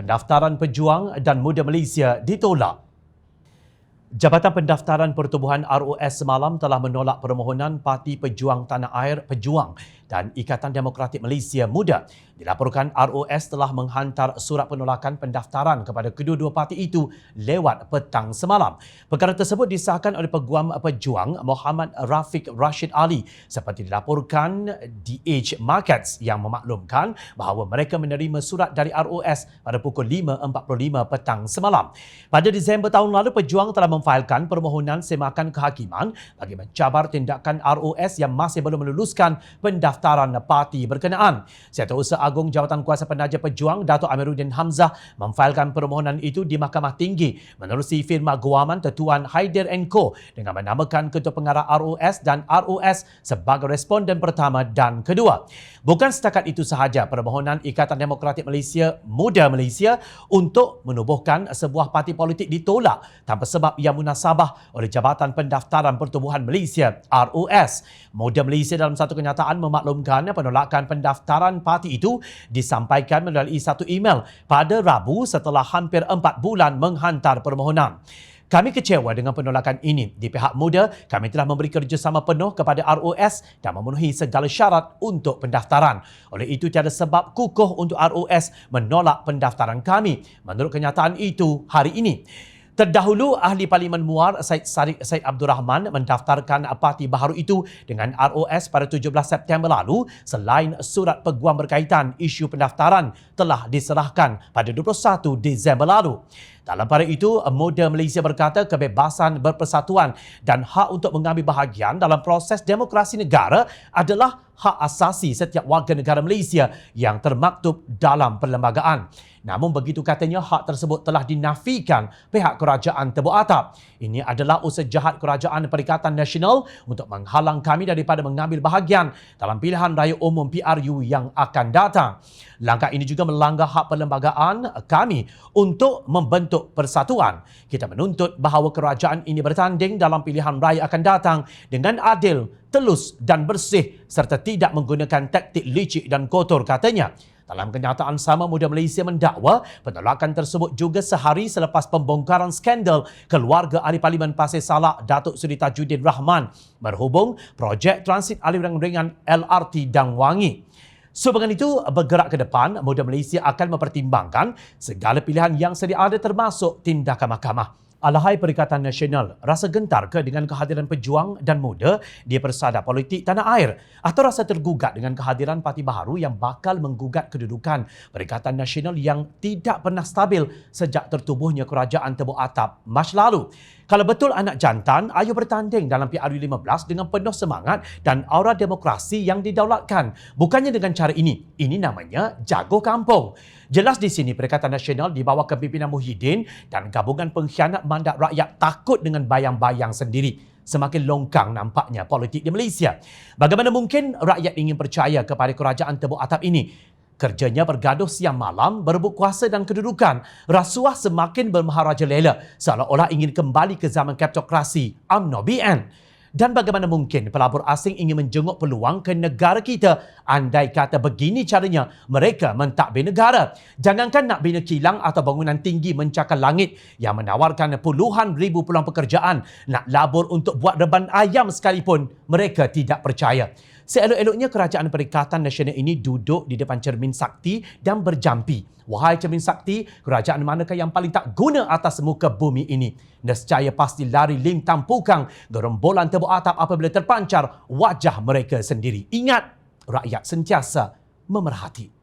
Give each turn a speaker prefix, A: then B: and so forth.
A: pendaftaran pejuang dan muda Malaysia ditolak. Jabatan Pendaftaran Pertubuhan ROS semalam telah menolak permohonan Parti Pejuang Tanah Air Pejuang dan Ikatan Demokratik Malaysia Muda. Dilaporkan ROS telah menghantar surat penolakan pendaftaran kepada kedua-dua parti itu lewat petang semalam. Perkara tersebut disahkan oleh Peguam Pejuang Muhammad Rafiq Rashid Ali seperti dilaporkan di Age Markets yang memaklumkan bahawa mereka menerima surat dari ROS pada pukul 5.45 petang semalam. Pada Disember tahun lalu, Pejuang telah memfailkan permohonan semakan kehakiman bagi mencabar tindakan ROS yang masih belum meluluskan pendaftaran parti berkenaan. Setiausaha Agung Jawatan Kuasa Penaja Pejuang Dato' Amiruddin Hamzah memfailkan permohonan itu di Mahkamah Tinggi menerusi firma guaman Tuan Haider & Co dengan menamakan Ketua Pengarah ROS dan ROS sebagai responden pertama dan kedua. Bukan setakat itu sahaja, permohonan Ikatan Demokratik Malaysia Muda Malaysia untuk menubuhkan sebuah parti politik ditolak tanpa sebab yang munasabah oleh Jabatan Pendaftaran Pertubuhan Malaysia ROS. Muda Malaysia dalam satu kenyataan memaklumkan penolakan pendaftaran parti itu disampaikan melalui satu email pada Rabu setelah hampir 4 bulan menghantar permohonan. Kami kecewa dengan penolakan ini. Di pihak Muda, kami telah memberi kerjasama penuh kepada ROS dan memenuhi segala syarat untuk pendaftaran. Oleh itu, tiada sebab kukuh untuk ROS menolak pendaftaran kami. Menurut kenyataan itu hari ini. Terdahulu, Ahli Parlimen Muar Syed Abdul Rahman mendaftarkan parti baharu itu dengan ROS pada 17 September lalu selain surat peguam berkaitan isu pendaftaran telah diserahkan pada 21 Disember lalu. Dalam pada itu, Muda Malaysia berkata kebebasan berpersatuan dan hak untuk mengambil bahagian dalam proses demokrasi negara adalah hak asasi setiap warga negara Malaysia yang termaktub dalam perlembagaan. Namun begitu katanya, hak tersebut telah dinafikan pihak kerajaan Tebuk Atap. Ini adalah usaha jahat kerajaan Perikatan Nasional untuk menghalang kami daripada mengambil bahagian dalam pilihan raya umum PRU yang akan datang. Langkah ini juga melanggar hak perlembagaan kami untuk membentuk persatuan. Kita menuntut bahawa kerajaan ini bertanding dalam pilihan raya akan datang dengan adil, telus dan bersih serta tidak menggunakan taktik licik dan kotor, katanya. Dalam kenyataan sama, Muda Malaysia mendakwa penolakan tersebut juga sehari selepas pembongkaran skandal keluarga Ahli Parlimen Pasir Salak Datuk Seri Tajuddin Rahman berhubung projek transit aliran ringan LRT Dang Wangi. Sebagai itu, bergerak ke depan, Muda Malaysia akan mempertimbangkan segala pilihan yang sedia ada termasuk tindakan mahkamah. Alahai Perikatan Nasional, rasa gentar ke dengan kehadiran pejuang dan muda di persada politik tanah air atau rasa tergugat dengan kehadiran parti baharu yang bakal menggugat kedudukan Perikatan Nasional yang tidak pernah stabil sejak tertubuhnya kerajaan Tebuk Atap Mac lalu. Kalau betul anak jantan, ayo bertanding dalam PRU 15 dengan penuh semangat dan aura demokrasi yang didaulatkan. Bukannya dengan cara ini. Ini namanya jago kampung. Jelas di sini Perikatan Nasional di bawah kepimpinan Muhyiddin dan gabungan pengkhianat mandat rakyat takut dengan bayang-bayang sendiri. Semakin longkang nampaknya politik di Malaysia. Bagaimana mungkin rakyat ingin percaya kepada kerajaan Tebuk Atap ini? Kerjanya bergaduh siang malam, berebut kuasa dan kedudukan. Rasuah semakin bermaharajalela seolah-olah ingin kembali ke zaman kleptokrasi UMNO BN. Dan bagaimana mungkin pelabur asing ingin menjenguk peluang ke negara kita? Andai kata begini caranya, mereka mentadbir negara. Jangankan nak bina kilang atau bangunan tinggi mencakar langit yang menawarkan puluhan ribu peluang pekerjaan, nak labur untuk buat reban ayam sekalipun, mereka tidak percaya. Seelok-eloknya kerajaan Perikatan Nasional ini duduk di depan cermin sakti dan berjampi. Wahai cermin sakti, kerajaan manakah yang paling tak guna atas muka bumi ini? Nescaya pasti lari lintang pukang gerombolan Tebuk Atap apabila terpancar wajah mereka sendiri. Ingat, rakyat sentiasa memerhati.